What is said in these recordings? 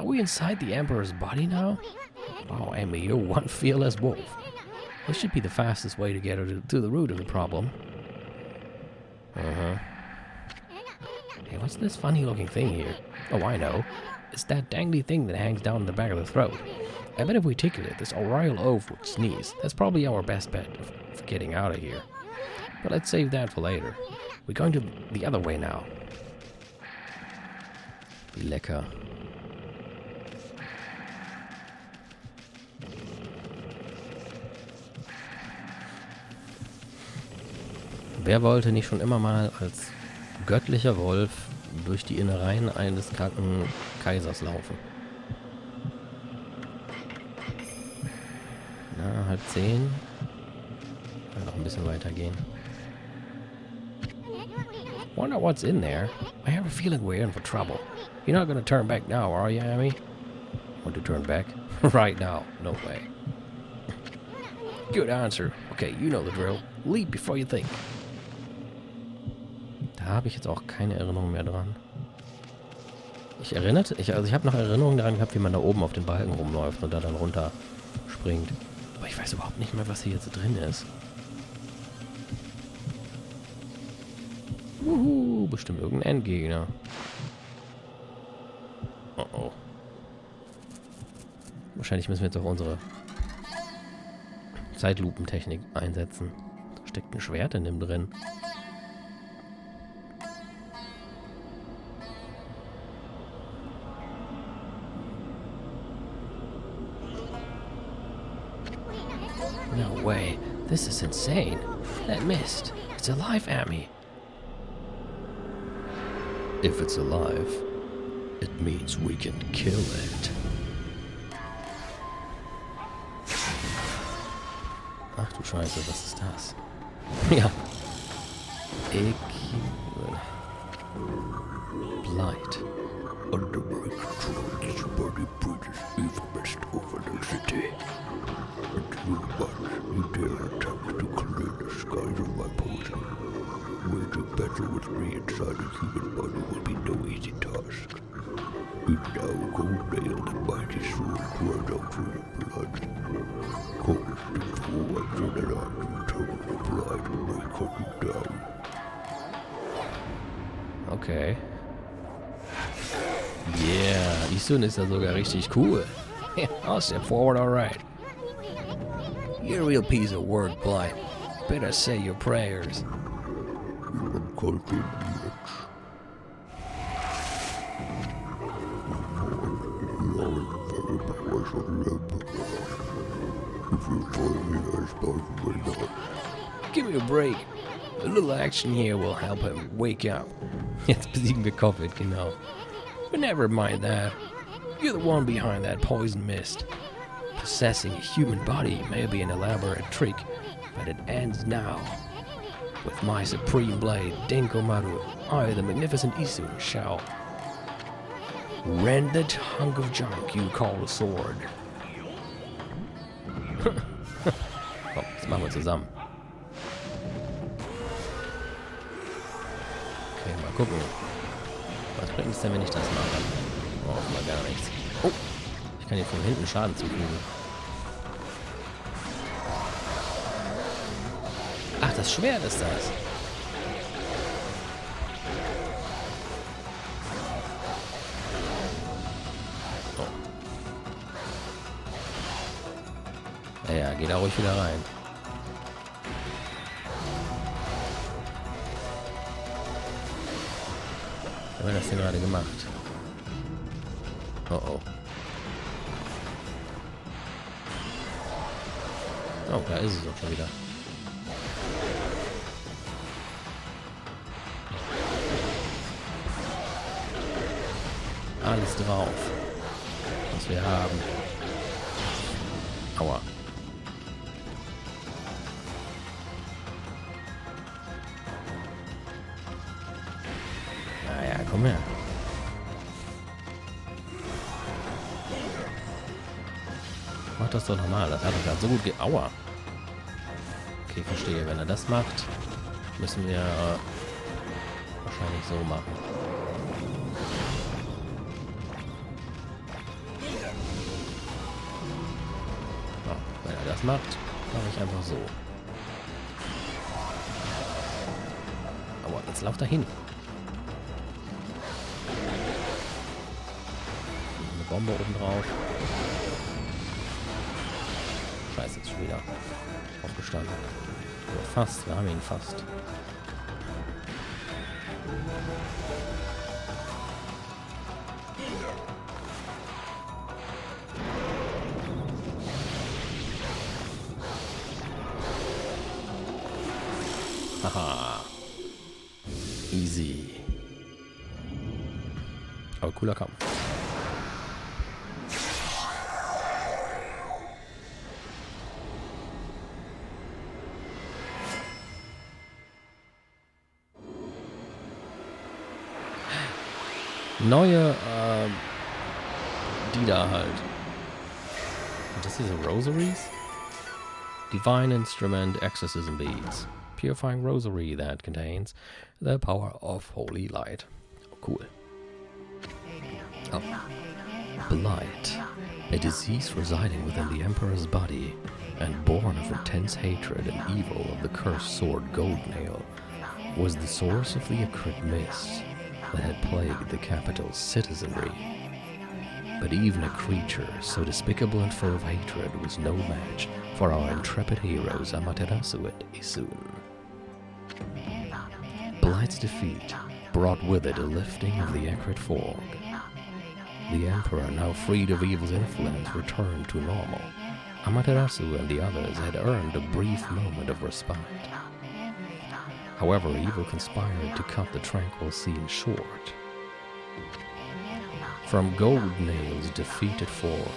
Are we inside the Emperor's body now? Oh, Amy, you're one fearless wolf. This should be the fastest way to get her to the root of the problem. Uh-huh. Hey, what's this funny looking thing here? Oh, I know. It's that dangly thing that hangs down in the back of the throat. I bet if we tickle it, this royal oaf would sneeze. That's probably our best bet for getting out of here. But let's save that for later. We're going to the other way now. Wie lecker. Wer wollte nicht schon immer mal als göttlicher Wolf durch die Innereien eines kranken Kaisers laufen? Na, 9:30. Kann noch ein bisschen weitergehen. Wonder what's in there. I have a feeling we're in for trouble. You're not gonna turn back now, are you, Amy? Want to turn back? Right now. No way. Good answer. Okay, you know the drill. Leap before you think. Da habe ich jetzt auch keine Erinnerung mehr dran. Ich habe noch Erinnerungen daran gehabt, wie man da oben auf den Balken rumläuft und da dann runter springt. Aber ich weiß überhaupt nicht mehr, was hier jetzt drin ist. Bestimmt irgendein Endgegner. Oh oh. Wahrscheinlich müssen wir jetzt auch unsere Zeitlupentechnik einsetzen. Da steckt ein Schwert in dem drin. No way. This is insane. That mist. It's alive, Amy. If it's alive, it means we can kill it. Ach du Scheiße, was ist das? Ja. Blight. Under my control, this body breathes evil mist over the city. And you dare attempt to clear the skies of my potion. Waging battle with me inside a human body will be no easy task. And now cold nail the mighty sword runs out through your blood. Coldest and forward so that I can turn the Blight and may cut you down. Okay. Yeah, die Sun ist ja sogar richtig cool. I'll step forward, alright. You're a real piece of work, Blight. Better say your prayers. Give me a break. A little action here will help him wake up. Jetzt besiegen wir Covid, genau. But never mind that. You're the one behind that poison mist. Possessing a human body may be an elaborate trick, but it ends now. With my supreme blade, Denkomaru, I, the magnificent Isun, shall rend that hunk of junk you call a sword. Komm, das machen wir zusammen. Okay, mal gucken. Was bringt es denn, wenn ich das mache? Oh, mal gar nichts. Oh, ich kann hier von hinten Schaden zufügen. Ach, das Schwert ist das. Oh. Ja, geh da ruhig wieder rein. Was hat das denn gerade gemacht? Oh oh. Oh, da ist es doch schon wieder. Alles drauf, was wir haben. Aua. Naja, komm her. Mach das doch nochmal. Das hat er gerade so gut Aua. Okay, verstehe. Wenn er das macht, müssen wir wahrscheinlich so machen. Spaß macht, mache ich einfach so. Aber jetzt lauf da hin. Eine Bombe oben drauf. Scheiße, jetzt schon wieder aufgestanden. Fast, wir haben ihn fast. Haha. Easy. Aber cooler Kampf. Neue, die da halt. Und das sind Rosaries? Divine Instrument Exorcism Beads. Purifying Rosary that contains the power of Holy Light. Oh, cool. Oh. Blight. A disease residing within the Emperor's body and born of intense hatred and evil of the cursed sword Goldnail was the source of the acrid mist that had plagued the capital's citizenry. But even a creature so despicable and full of hatred was no match for our intrepid heroes Amaterasu and Isun. Blight's defeat brought with it a lifting of the acrid fog. The Emperor, now freed of evil's influence, returned to normal. Amaterasu and the others had earned a brief moment of respite. However, evil conspired to cut the tranquil scene short. From Goldnail's defeated form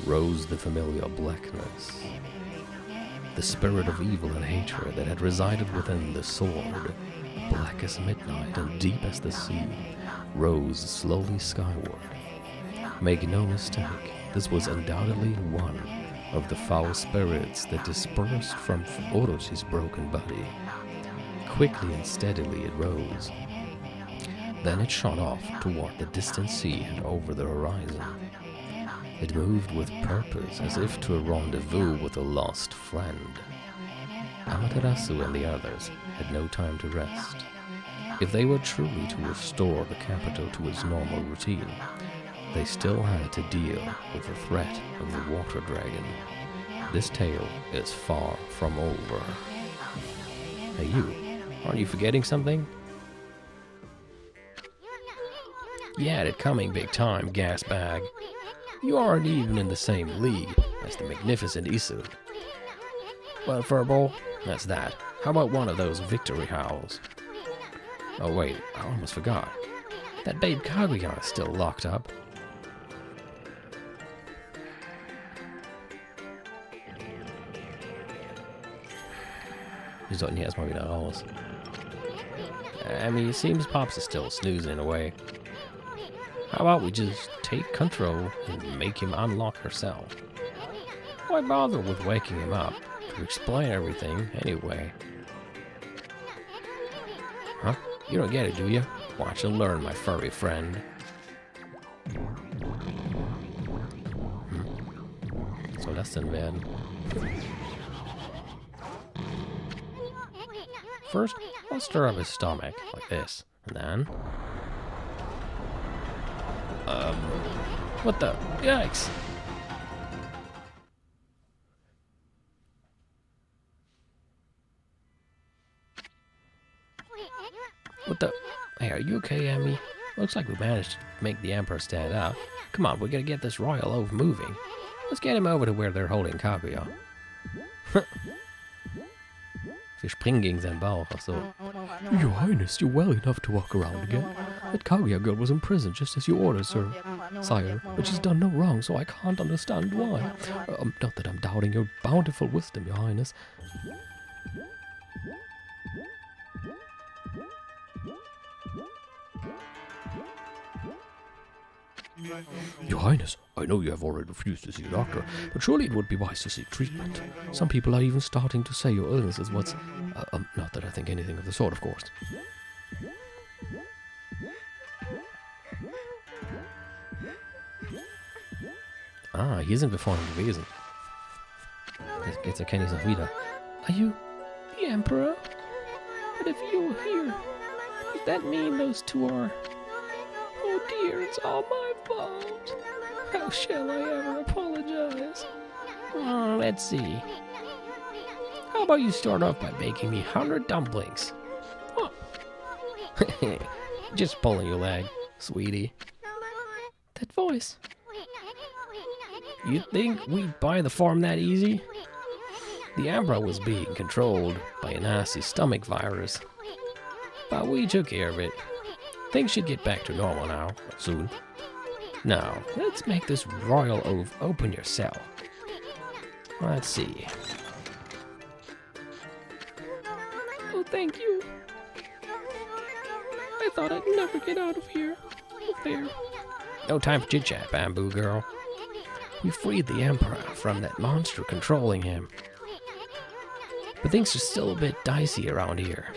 rose the familiar blackness. The spirit of evil and hatred that had resided within the sword, black as midnight and deep as the sea, rose slowly skyward. Make no mistake, this was undoubtedly one of the foul spirits that dispersed from Oroshi's broken body. Quickly and steadily it rose. Then it shot off toward the distant sea and over the horizon. It moved with purpose, as if to a rendezvous with a lost friend. Amaterasu and the others had no time to rest. If they were truly to restore the capital to its normal routine, they still had to deal with the threat of the water dragon. This tale is far from over. Hey you, aren't you forgetting something? You had it coming big time, gas bag. You aren't even in the same league as the magnificent Isu. Well, Furball, that's that. How about one of those victory howls? Oh wait, I almost forgot. That babe Kaguya is still locked up. Wir sollten hier erstmal wieder raus. I mean, it seems Pops is still snoozing away. How about we just take control and make him unlock herself? Why bother with waking him up to explain everything anyway? Huh? You don't get it, do you? Watch and learn, my furry friend. Was soll das denn werden? First, let's stir up his stomach, like this, and then... what the? Yikes! What the? Hey, are you okay, Emmy? Looks like we managed to make the Emperor stand up. Come on, we gotta get this royal oaf moving. Let's get him over to where they're holding Kaguya. Wir springen gegen seinen Bauch, ach so. Your Highness, you're well enough to walk around again. That Kaguya girl was imprisoned just as you ordered, sire. But she's done no wrong, so I can't understand why. Not that I'm doubting your bountiful wisdom, Your Highness. Your Highness, I know you have already refused to see a doctor, but surely it would be wise to seek treatment. Some people are even starting to say your illness is what's... not that I think anything of the sort, of course. Ah, hier sind wir vorhin gewesen. Jetzt erkenne ich es auch wieder. Are you the Emperor? But if you're here, does that mean those two are... Oh dear, it's all my fault. How shall I ever apologize? Let's see. How about you start off by making me 100 dumplings? Huh. Just pulling your leg, sweetie. That voice. You think we'd buy the farm that easy? The Emperor was being controlled by a nasty stomach virus. But we took care of it. Things should get back to normal now, soon. Now, let's make this royal oath open your cell. Let's see. Oh, thank you. I thought I'd never get out of here. There. No time for chit-chat, Bamboo Girl. We freed the Emperor from that monster controlling him. But things are still a bit dicey around here.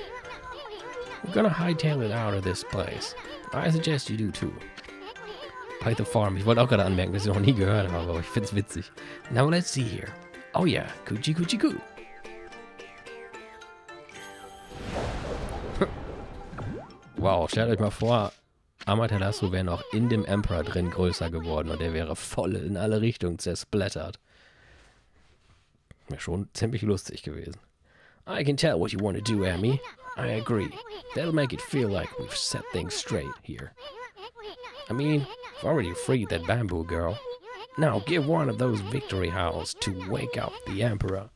We're gonna hightail it out of this place. I suggest you do too. By the farm. Ich wollte auch gerade anmerken, dass ich noch nie gehört habe, aber ich find's witzig. Now let's see here. Oh yeah, Coochie Coochie Coo. Wow, stellt euch mal vor, Amaterasu wäre noch in dem Emperor drin größer geworden und der wäre voll in alle Richtungen zersplattert. Wäre schon ziemlich lustig gewesen. I can tell what you want to do, Amy. I agree. That'll make it feel like we've set things straight here. I mean, we've already freed that Bamboo Girl. Now give one of those victory howls to wake up the Emperor.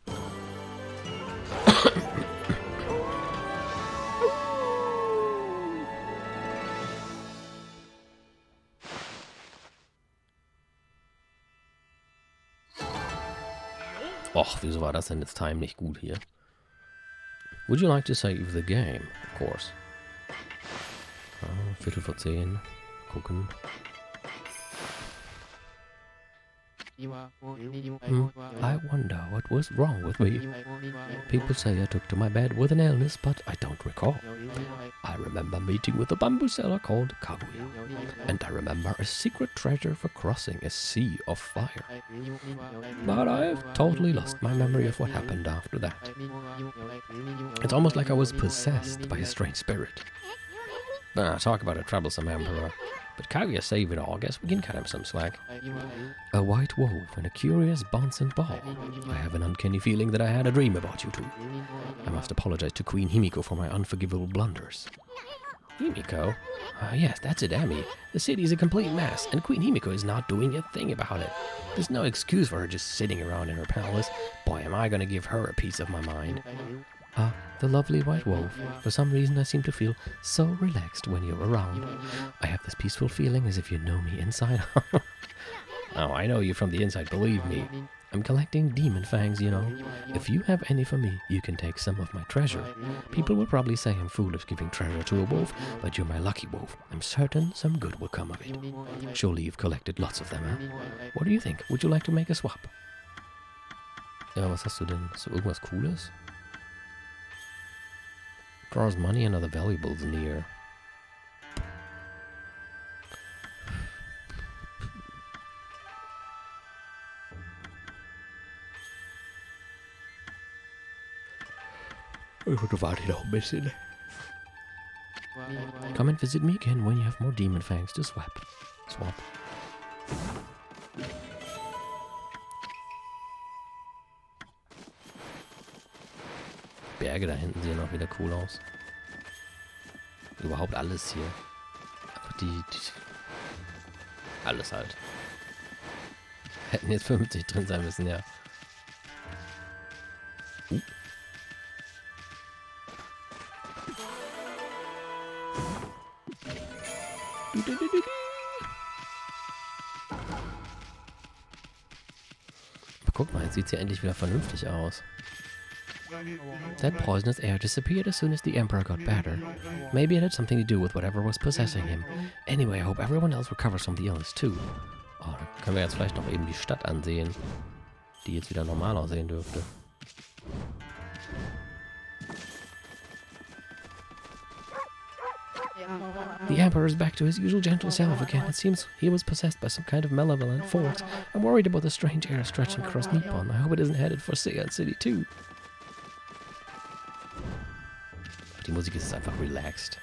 Och, wieso war das denn jetzt Time nicht gut hier? Would you like to save the game? Of course. Viertel vor 10. Gucken. I wonder what was wrong with me. People say I took to my bed with an illness, but I don't recall. I remember meeting with a bamboo seller called Kaguya, and I remember a secret treasure for crossing a sea of fire. But I've totally lost my memory of what happened after that. It's almost like I was possessed by a strange spirit. Talk about a troublesome emperor. But Kaguya saved it all. Guess we can cut him some slack. A white wolf and a curious bouncing ball. I have an uncanny feeling that I had a dream about you two. I must apologize to Queen Himiko for my unforgivable blunders. Himiko? Yes, that's it, Amy. The city is a complete mess, and Queen Himiko is not doing a thing about it. There's no excuse for her just sitting around in her palace. Boy, am I gonna give her a piece of my mind. The lovely white wolf. For some reason I seem to feel so relaxed when you're around. I have this peaceful feeling as if you know me inside out. Oh, I know you from the inside, believe me. I'm collecting demon fangs, you know. If you have any for me, you can take some of my treasure. People will probably say I'm foolish giving treasure to a wolf, but you're my lucky wolf. I'm certain some good will come of it. Surely you've collected lots of them, huh? What do you think? Would you like to make a swap? Ja, was hast du denn? Hast du irgendwas Cooles? Draws money and other valuables near. Warte noch ein bisschen. Come and visit me again when you have more demon fangs to swap. Berge da hinten sehen auch wieder cool aus. Überhaupt alles hier. Einfach die alles halt. Hätten jetzt 50 drin sein müssen, ja. Aber guck mal, jetzt sieht es ja endlich wieder vernünftig aus. That poisonous air disappeared as soon as the Emperor got better. Maybe it had something to do with whatever was possessing him. Anyway, I hope everyone else recovers from the illness too. Oh, dann können wir jetzt vielleicht noch eben die Stadt ansehen, die jetzt wieder normal aussehen dürfte. The Emperor is back to his usual gentle self again. It seems he was possessed by some kind of malevolent force. I'm worried about the strange air stretching across Nippon. I hope it isn't headed for Seian City too. Die Musik ist einfach relaxed.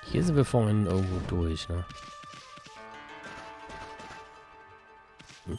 Hier sind wir vorhin irgendwo durch, ne? Hm.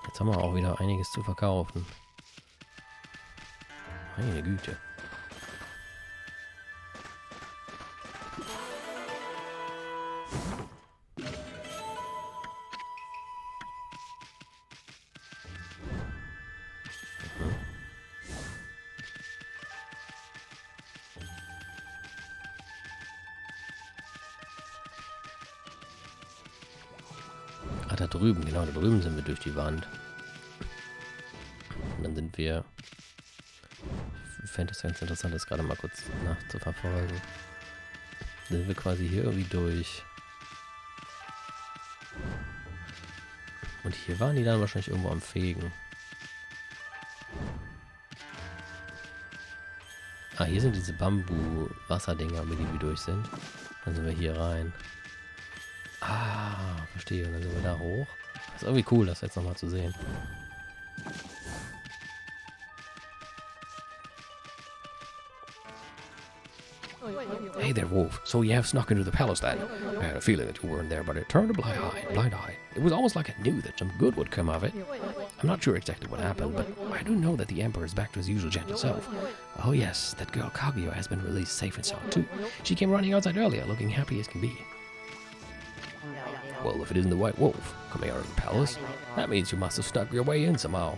Jetzt haben wir auch wieder einiges zu verkaufen. Meine Güte. Ah, da drüben, genau, da drüben sind wir durch die Wand. Und dann sind wir... Ich fände es ganz interessant, das gerade mal kurz nachzuverfolgen. Dann sind wir quasi hier irgendwie durch. Und hier waren die dann wahrscheinlich irgendwo am Fegen. Ah, hier sind diese Bambu-Wasserdinger, mit denen wir durch sind. Dann sind wir hier rein. Ah, verstehe. Und dann sind wir da hoch. Das ist irgendwie cool, das jetzt nochmal zu sehen. Hey there, Wolf. So you have snuck into the palace then? I had a feeling that you weren't there, but it turned a blind eye. It was almost like I knew that some good would come of it. I'm not sure exactly what happened, but I do know that the Emperor is back to his usual gentle self. Oh yes, that girl Kaguya has been released safe and sound too. She came running outside earlier, looking happy as can be. Well, if it isn't the White Wolf coming out of the palace, that means you must have snuck your way in somehow.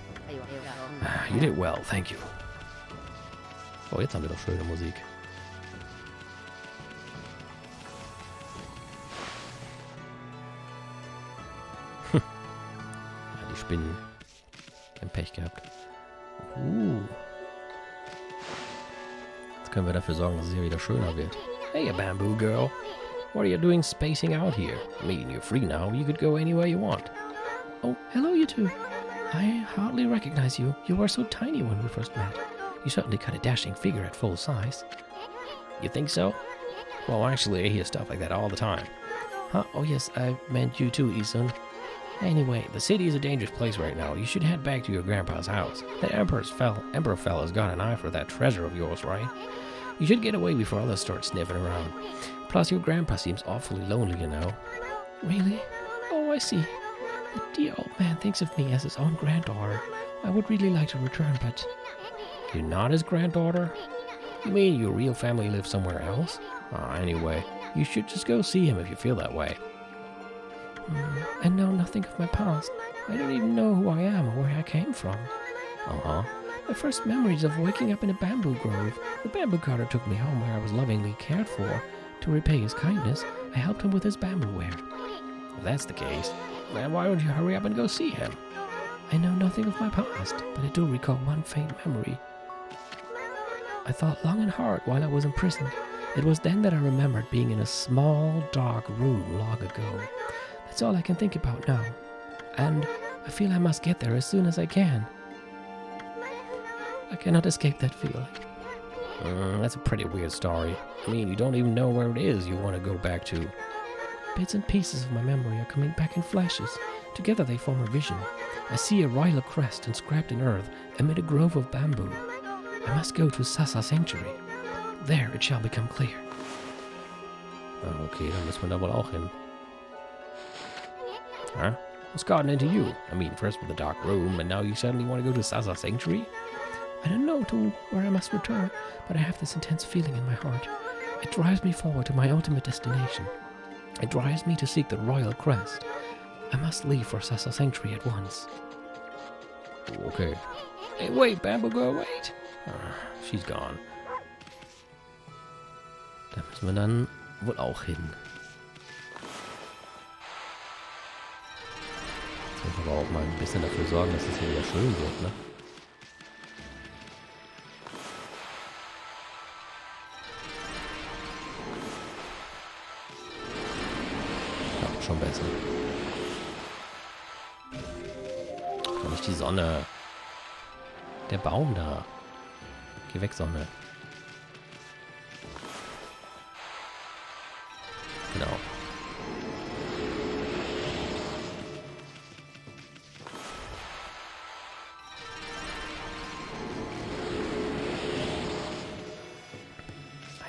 You did well, thank you. Oh, jetzt haben wir doch schöne Musik. Ja, die Spinnen. Die haben Pech gehabt. Jetzt können wir dafür sorgen, dass es hier wieder schöner wird. Hey, Bamboo Girl. What are you doing spacing out here? I mean, you're free now. You could go anywhere you want. Oh, hello, you two. I hardly recognize you. You were so tiny when we first met. You certainly cut a dashing figure at full size. You think so? Well, actually, I hear stuff like that all the time. Huh? Oh, yes, I meant you too, Isun. Anyway, the city is a dangerous place right now. You should head back to your grandpa's house. That emperor fella's got an eye for that treasure of yours, right? You should get away before others start sniffing around. Plus, your grandpa seems awfully lonely, you know. Really? Oh, I see. The dear old man thinks of me as his own granddaughter. I would really like to return, but... You're not his granddaughter? You mean your real family lives somewhere else? Anyway, you should just go see him if you feel that way. I know nothing of my past. I don't even know who I am or where I came from. Uh-huh. My first memories of waking up in a bamboo grove. The bamboo cutter took me home where I was lovingly cared for. To repay his kindness, I helped him with his bamboo-ware. If that's the case, then why don't you hurry up and go see him? I know nothing of my past, but I do recall one faint memory. I thought long and hard while I was imprisoned. It was then that I remembered being in a small, dark room long ago. That's all I can think about now. And I feel I must get there as soon as I can. I cannot escape that feeling. That's a pretty weird story. I mean, you don't even know where it is you want to go back to. Bits and pieces of my memory are coming back in flashes. Together they form a vision. I see a royal crest inscribed in earth amid a grove of bamboo. I must go to Sasa Sanctuary. There it shall become clear. Okay, dann müssen wir da wohl auch hin. Huh? What's gotten into you? I mean, first with the dark room, and now you suddenly want to go to Sasa Sanctuary? I don't know to where I must return, but I have this intense feeling in my heart. It drives me forward to my ultimate destination. It drives me to seek the royal crest. I must leave for Sasa Sanctuary at once. Okay. Hey, wait, Bamboo Girl, wait. She's gone. Müssen wir dann wohl auch hin. Jetzt muss ich aber auch mal ein bisschen dafür sorgen, dass es hier wieder schön wird, ne? Ja, schon besser. Doch nicht die Sonne. Der Baum da. Geh weg, Sonne. Genau.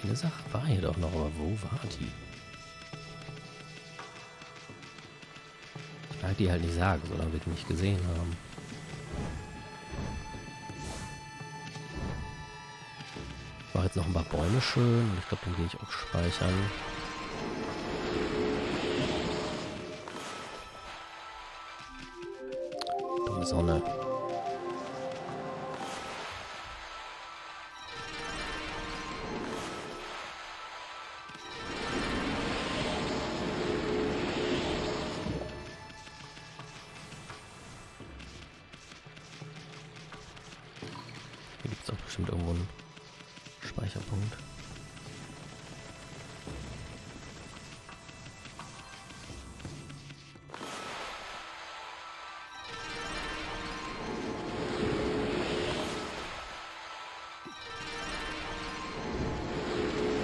Eine Sache war hier doch noch, aber wo war die? Ich mag die halt nicht sagen, solange wir die nicht gesehen haben. Ich mache jetzt noch ein paar Bäume schön und ich glaube, dann gehe ich auch speichern. Dumme Sonne. Hier gibt es auch bestimmt irgendwo einen Speicherpunkt.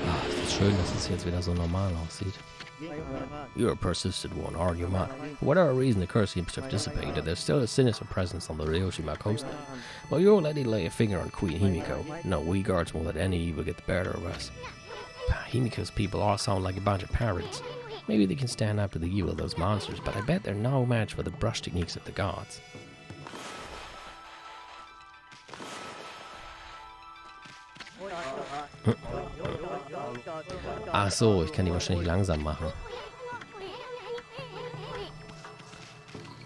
Ah, es ist schön, dass es jetzt wieder so normal aussieht. You're a persistent one, are you not? For whatever reason, the curse seems to have dissipated. There's still a sinister presence on the Ryoshima coast now. Well, you won't let it lay a finger on Queen Himiko. No, we guards won't let any evil get the better of us. Himiko's people all sound like a bunch of pirates. Maybe they can stand up to the evil of those monsters, but I bet they're no match for the brush techniques of the gods. Ach so, ich kann die wahrscheinlich langsam machen.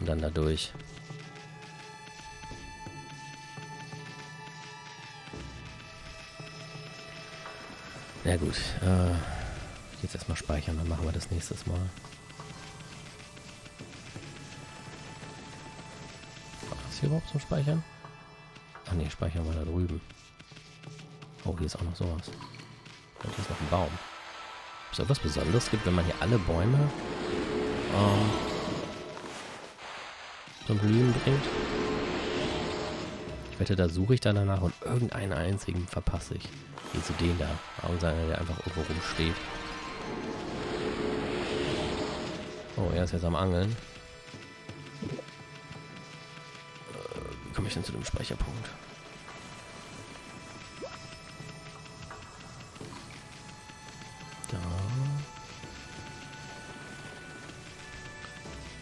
Und dann dadurch. Na gut, jetzt erstmal speichern, dann machen wir das nächstes Mal. War das hier überhaupt zum Speichern? Ach ne, speichern wir da drüben. Oh, hier ist auch noch sowas. Und hier ist noch ein Baum. Ob es etwas Besonderes gibt, wenn man hier alle Bäume zum Blühen bringt? Ich wette, da suche ich dann danach und irgendeinen einzigen verpasse ich. Wie zu dem da. Irgendeiner, der einfach irgendwo rumsteht. Oh, er ist jetzt am Angeln. Wie komme ich denn zu dem Speicherpunkt? Da.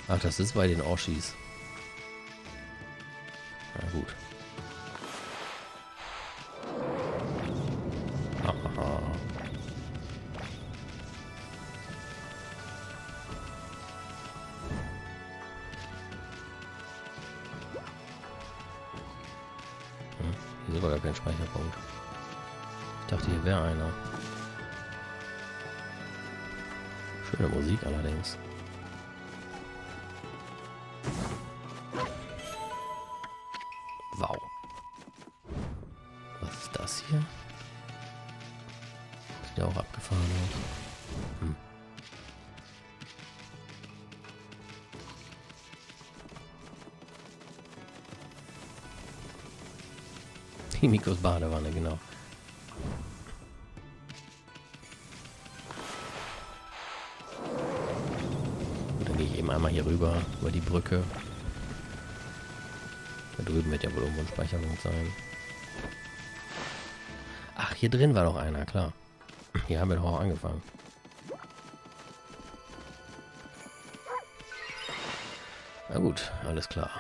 Ach, das ist bei den Oshis. Na gut. Haha. Hier ist aber gar kein Speicherpunkt. Ich dachte, hier wäre einer. Schöne Musik allerdings. Wow. Was ist das hier? Sieht ja auch abgefahren aus. Hm. Himikos Badewanne, genau. Einmal hier rüber, über die Brücke. Da drüben wird ja wohl irgendwo ein Speicherpunkt sein. Ach, hier drin war doch einer, klar. Hier haben wir doch auch angefangen. Na gut, alles klar.